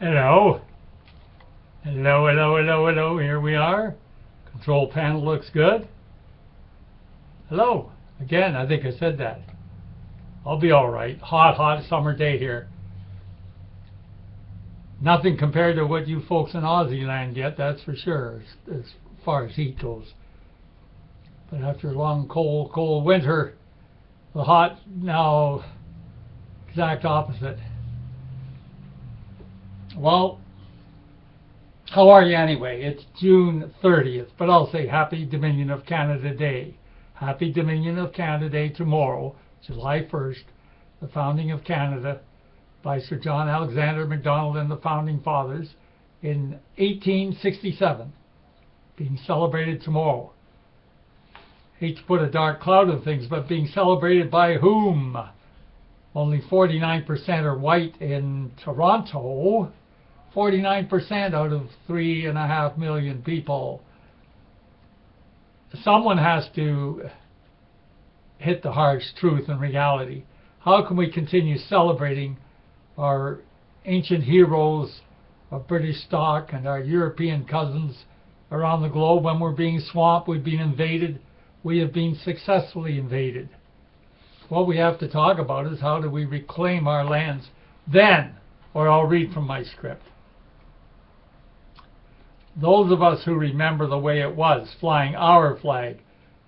Hello. Hello, hello, hello, hello. Here we are. Control panel looks good. Hello. Again, I think I said that. I'll be alright. Hot summer day here. Nothing compared to what you folks in Aussie land get, that's for sure, as far as heat goes. But after a long, cold winter, the hot now, exact opposite. Well, how are you anyway? It's June 30th, but I'll say Happy Dominion of Canada Day. Happy Dominion of Canada Day tomorrow, July 1st, the founding of Canada by Sir John Alexander Macdonald and the Founding Fathers in 1867, being celebrated tomorrow. Hate to put a dark cloud on things, but being celebrated by whom? Only 49% are white in Toronto. 49% out of 3.5 million people. Someone has to hit the harsh truth and reality. How can we continue celebrating our ancient heroes of British stock and our European cousins around the globe when we're being swamped, we've been invaded, we have been successfully invaded? What we have to talk about is how do we reclaim our lands then, or I'll read from my script. Those of us who remember the way it was, flying our flag,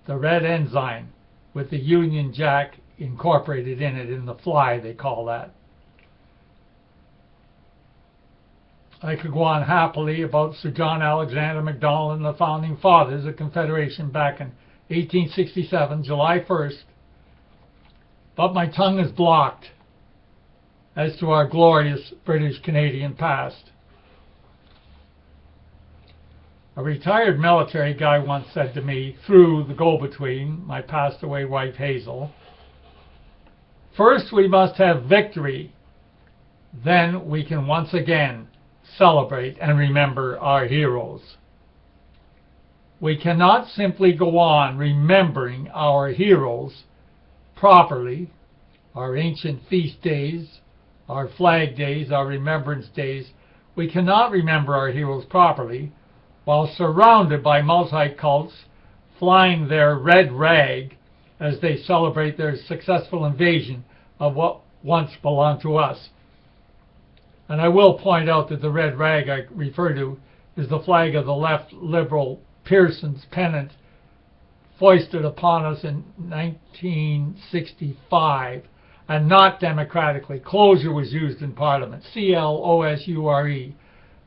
the red ensign with the Union Jack incorporated in it, in the fly they call that. I could go on happily about Sir John Alexander Macdonald and the Founding Fathers of Confederation back in 1867, July 1st, but my tongue is blocked as to our glorious British-Canadian past. A retired military guy once said to me, through the go-between, my passed-away wife Hazel, first we must have victory, then we can once again celebrate and remember our heroes. We cannot simply go on remembering our heroes properly, our ancient feast days, our flag days, our remembrance days. We cannot remember our heroes properly while surrounded by multi-cults flying their red rag as they celebrate their successful invasion of what once belonged to us. And I will point out that the red rag I refer to is the flag of the left Liberal Pearson's pennant foisted upon us in 1965 and not democratically. Closure was used in Parliament, C-L-O-S-U-R-E.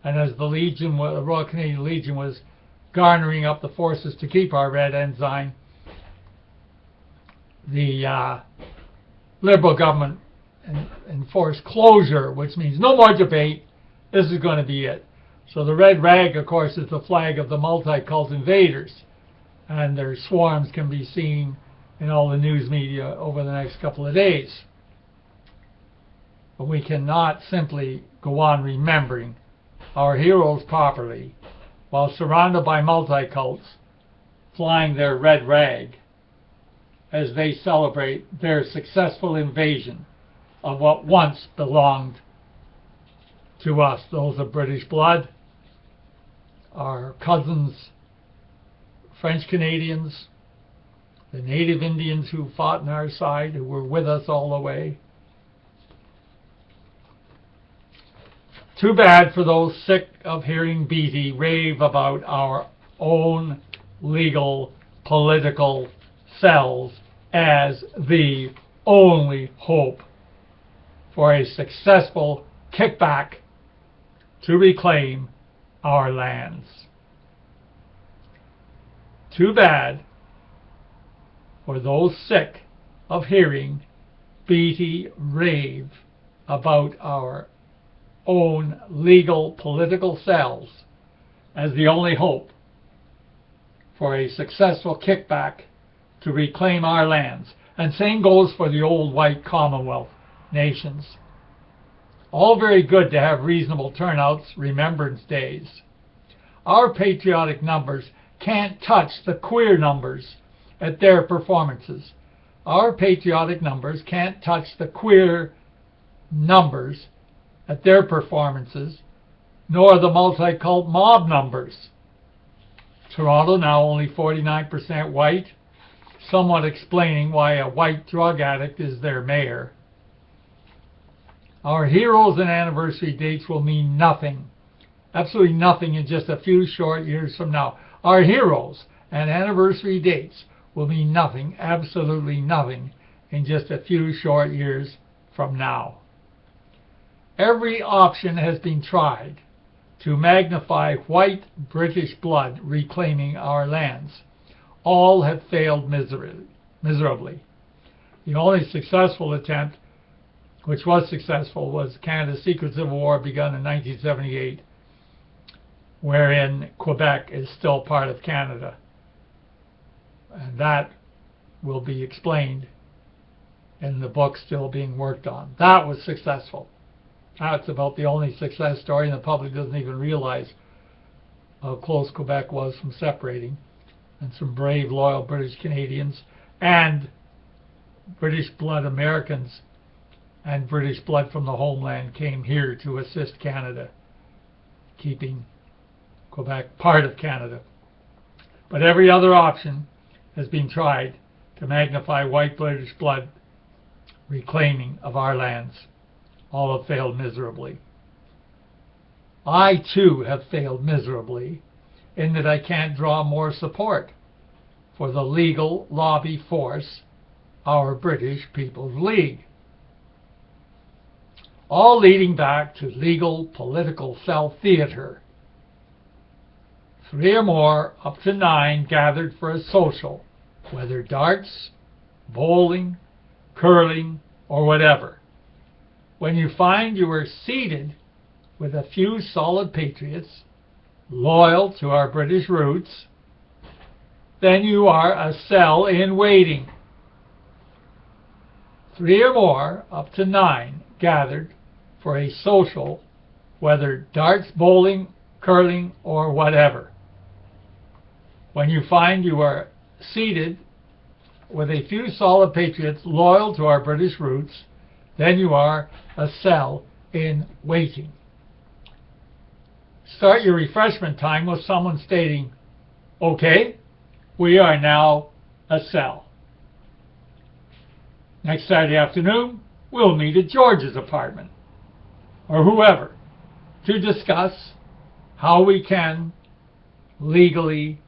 And as the Legion, the Royal Canadian Legion, was garnering up the forces to keep our red ensign, the Liberal government enforced closure, which means no more debate. This is going to be it. So the red rag, of course, is the flag of the multi-cult invaders, and their swarms can be seen in all the news media over the next couple of days. But we cannot simply go on remembering our heroes properly while surrounded by multi-cults flying their red rag as they celebrate their successful invasion of what once belonged to us, those of British blood, our cousins, French Canadians, the native Indians who fought on our side, who were with us all the way. Too bad for those sick of hearing Beattie rave about our own legal political cells as the only hope for a successful kickback to reclaim our lands. Too bad for those sick of hearing Beattie rave about our own legal political cells as the only hope for a successful kickback to reclaim our lands. And same goes for the old white Commonwealth nations. All very good to have reasonable turnouts, remembrance days. Our patriotic numbers can't touch the queer numbers at their performances. Our patriotic numbers can't touch the queer numbers at their performances nor the multi-cult mob numbers. Toronto, now only 49% white, somewhat explaining why a white drug addict is their mayor. Our heroes and anniversary dates will mean nothing, absolutely nothing in just a few short years from now. Our heroes and anniversary dates will mean nothing, absolutely nothing, in just a few short years from now. Every option has been tried to magnify white British blood reclaiming our lands. All have failed miserably. The only successful attempt, which was successful, was Canada's secret civil war begun in 1978, wherein Quebec is still part of Canada. And that will be explained in the book still being worked on. That was successful. That's about the only success story, and the public doesn't even realize how close Quebec was from separating. And some brave, loyal British Canadians and British blood Americans and British blood from the homeland came here to assist Canada, keeping Quebec part of Canada. But every other option has been tried to magnify white British blood reclaiming of our lands. All have failed miserably. I, too, have failed miserably in that I can't draw more support for the legal lobby force, our British People's League. All leading back to legal political self-theatre. 3 or more, up to 9, gathered for a social, whether darts, bowling, curling, or whatever. When you find you are seated with a few solid patriots, loyal to our British roots, then you are a cell in waiting. 3 or more, up to 9, gathered for a social, whether darts, bowling, curling, or whatever. When you find you are seated with a few solid patriots loyal to our British roots, then you are a cell in waiting. Start your refreshment time with someone stating, "Okay, we are now a cell. Next Saturday afternoon, we'll meet at George's apartment," or whoever, to discuss how we can legally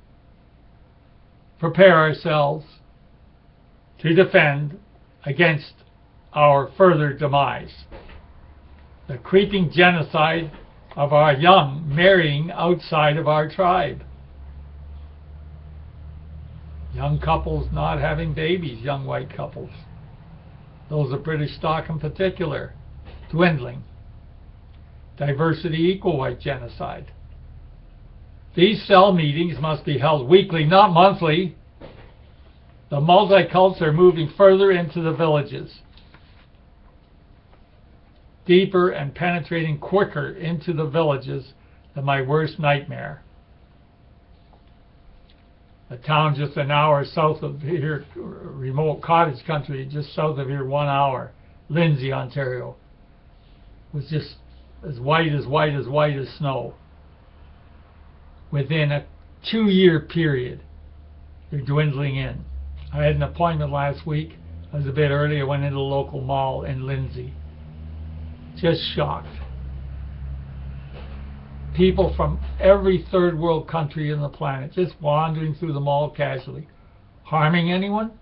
prepare ourselves to defend against our further demise. The creeping genocide of our young marrying outside of our tribe. Young couples not having babies, young white couples. Those of British stock in particular, dwindling. Diversity equal white genocide. These cell meetings must be held weekly, not monthly. The multi-cults are moving further into the villages, deeper and penetrating quicker into the villages than my worst nightmare. A town just an hour south of here, remote cottage country, just south of here, 1 hour, Lindsay, Ontario, was just as white as snow. Within a 2-year period, they're dwindling in. I had an appointment last week. I was a bit early. I went into the local mall in Lindsay. Just shocked. People from every third world country in the planet just wandering through the mall casually. Harming anyone?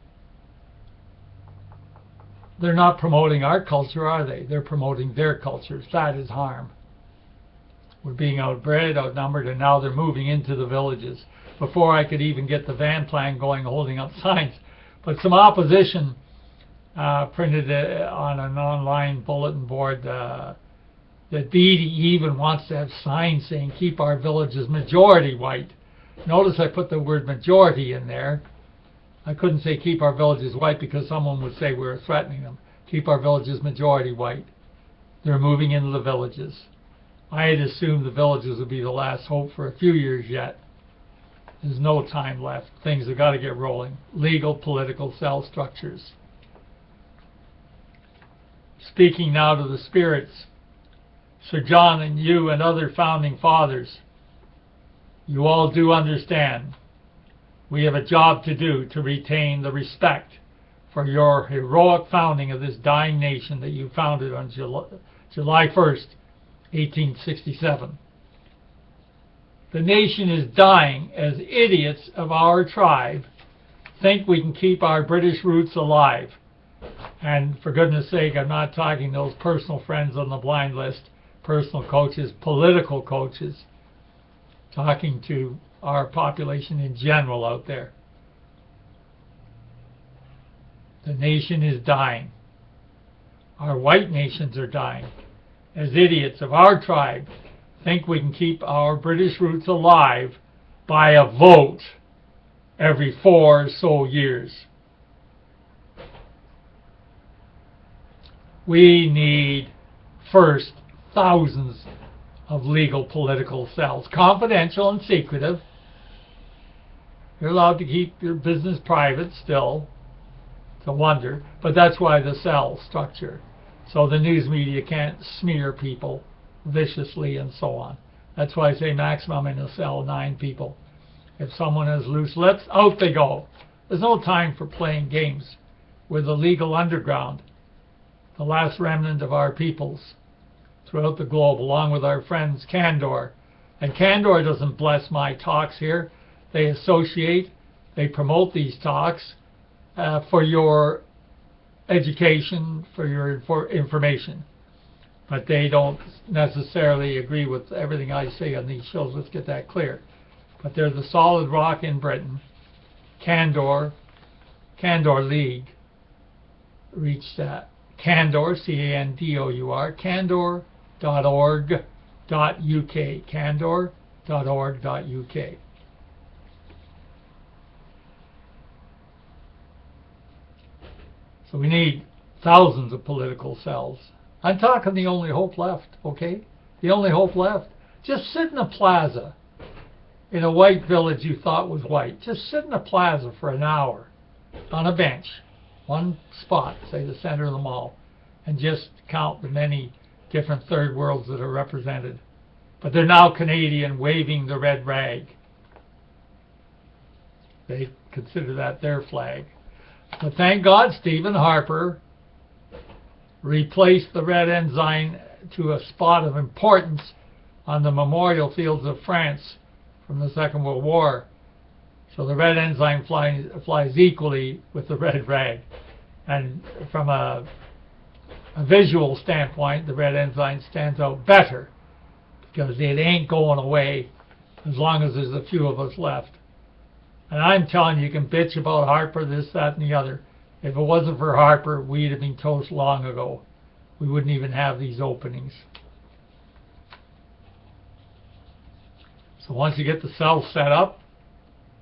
They're not promoting our culture, are they? They're promoting their cultures. That is harm. We're being outbred, outnumbered, and now they're moving into the villages. Before I could even get the van plan going, holding up signs. But some opposition printed on an online bulletin board that Beattie even wants to have signs saying, "Keep our villages majority white." Notice I put the word majority in there. I couldn't say keep our villages white because someone would say we were threatening them. Keep our villages majority white. They're moving into the villages. I had assumed the villages would be the last hope for a few years yet. There's no time left. Things have got to get rolling. Legal, political cell structures. Speaking now to the spirits. Sir John and you and other founding fathers, you all do understand we have a job to do to retain the respect for your heroic founding of this dying nation that you founded on July 1st, 1867. The nation is dying as idiots of our tribe think we can keep our British roots alive. And for goodness sake, I'm not talking those personal friends on the blind list, personal coaches, political coaches, talking to our population in general out there. The nation is dying. Our white nations are dying as idiots of our tribe think we can keep our British roots alive by a vote every 4 or so years. We need, first, thousands of legal political cells, confidential and secretive. You're allowed to keep your business private still. It's a wonder, but that's why the cell structure. So the news media can't smear people viciously and so on. That's why I say maximum in a cell 9 people. If someone has loose lips, out they go. There's no time for playing games with the legal underground, the last remnant of our peoples throughout the globe, along with our friends Candor. And Candor doesn't bless my talks here. They associate, they promote these talks for your education, for your information. But they don't necessarily agree with everything I say on these shows. Let's get that clear. But they're the solid rock in Britain. Candor League reached that. Candor, C-A-N-D-O-U-R, candor.org.uk, candor.org.uk. So we need thousands of political cells. I'm talking the only hope left, okay? The only hope left. Just sit in a plaza in a white village you thought was white. Just sit in a plaza for an hour on a bench, one spot, say the center of the mall, and just count the many different third worlds that are represented. But they're now Canadian, waving the red rag. They consider that their flag. But thank God Stephen Harper replaced the red ensign to a spot of importance on the memorial fields of France from the Second World War. So the red ensign flies equally with the red rag. And from a visual standpoint, the red ensign stands out better because it ain't going away as long as there's a few of us left. And I'm telling you, you can bitch about Harper, this, that, and the other. If it wasn't for Harper, we'd have been toast long ago. We wouldn't even have these openings. So once you get the cell set up,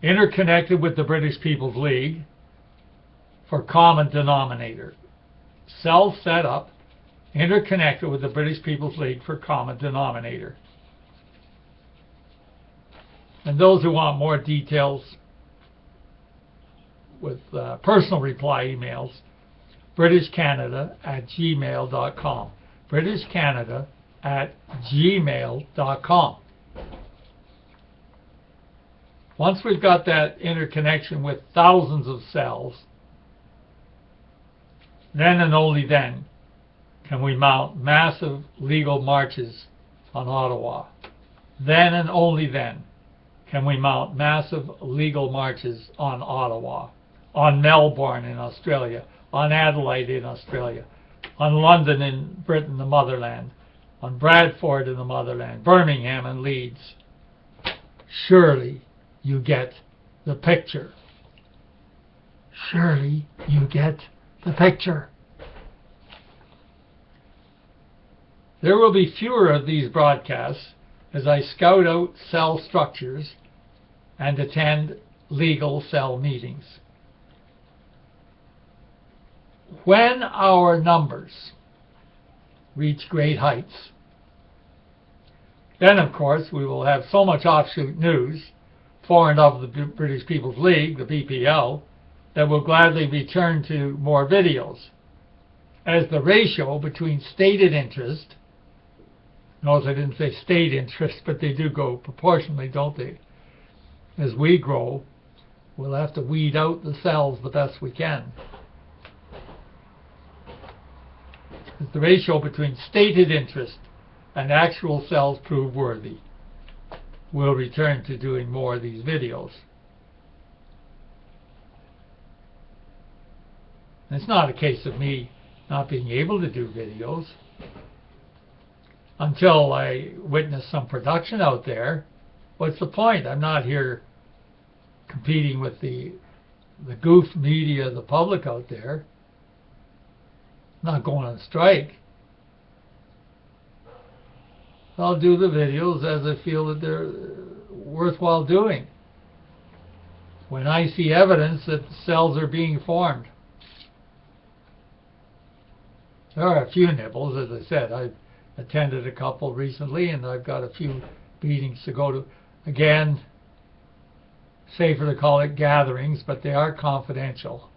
interconnected with the British People's League for common denominator. Cell set up, interconnected with the British People's League for common denominator. And those who want more details with personal reply emails, britishcanada@gmail.com. britishcanada@gmail.com. Once we've got that interconnection with thousands of cells, then and only then can we mount massive legal marches on Ottawa. Then and only then can we mount massive legal marches on Ottawa, on Melbourne in Australia, on Adelaide in Australia, on London in Britain, the motherland, on Bradford in the motherland, Birmingham and Leeds. Surely you get the picture. Surely you get the picture. There will be fewer of these broadcasts as I scout out cell structures and attend legal cell meetings. When our numbers reach great heights, then of course we will have so much offshoot news for and of the British People's League, the BPL, that will gladly return to more videos, as the ratio between stated interest, Notice I didn't say state interest, but they do go proportionally, don't they? As we grow, we'll have to weed out the cells the best we can. As the ratio between stated interest and actual cells prove worthy, we'll return to doing more of these videos. It's not a case of me not being able to do videos. Until I witness some production out there, what's the point? I'm not here competing with the goof media, the public out there. I'm not going on strike. I'll do the videos as I feel that they're worthwhile doing. When I see evidence that cells are being formed. There are a few nibbles, as I said. I've attended a couple recently, and I've got a few meetings to go to. Again, safer to call it gatherings, but they are confidential.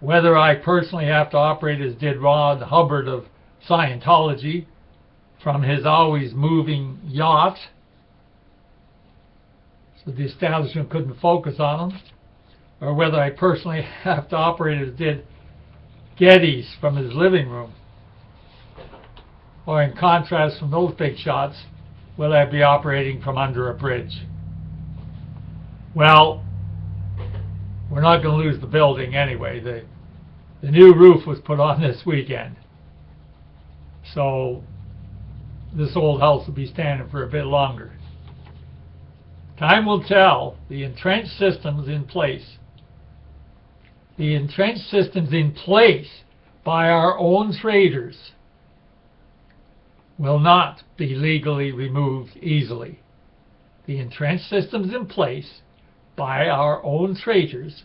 Whether I personally have to operate as did Ron Hubbard of Scientology from his always moving yacht, so the establishment couldn't focus on him, or whether I personally have to operate as did Beattie from his living room, or in contrast from those big shots, will I be operating from under a bridge? Well, we're not going to lose the building anyway. The new roof was put on this weekend, so this old house will be standing for a bit longer. Time will tell. The entrenched systems in place. The entrenched systems in place by our own traders will not be legally removed easily. The entrenched systems in place by our own traders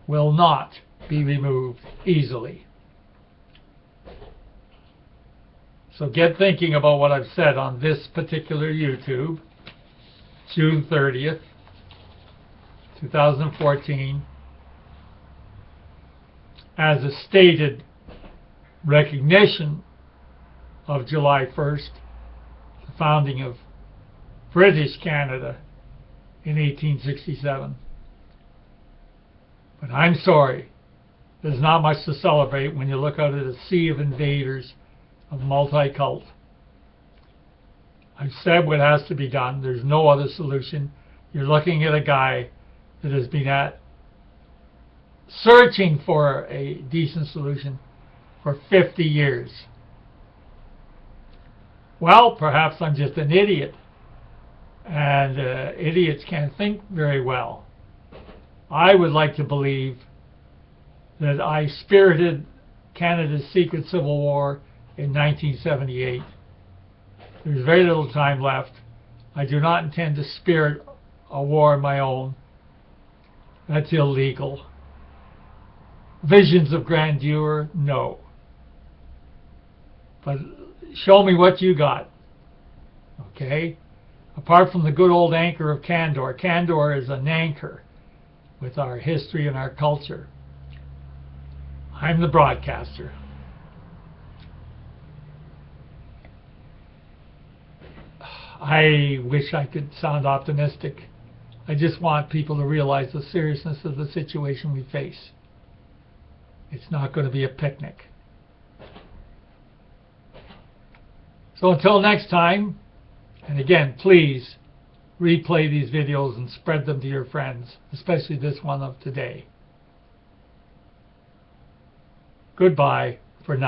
will not be removed easily. So get thinking about what I've said on this particular YouTube, June 30th, 2014, as a stated recognition of July 1st, the founding of British Canada in 1867. But I'm sorry, there's not much to celebrate when you look out at a sea of invaders of multi-cult. I've said what has to be done. There's no other solution. You're looking at a guy that has been searching for a decent solution for 50 years. Well, perhaps I'm just an idiot, and idiots can't think very well. I would like to believe that I spirited Canada's secret civil war in 1978. There's very little time left. I do not intend to spirit a war of my own. That's illegal. Visions of grandeur? No. But show me what you got. Okay? Apart from the good old anchor of candor. Candor is an anchor with our history and our culture. I'm the broadcaster. I wish I could sound optimistic. I just want people to realize the seriousness of the situation we face. It's not going to be a picnic. So until next time, and again, please replay these videos and spread them to your friends, especially this one of today. Goodbye for now.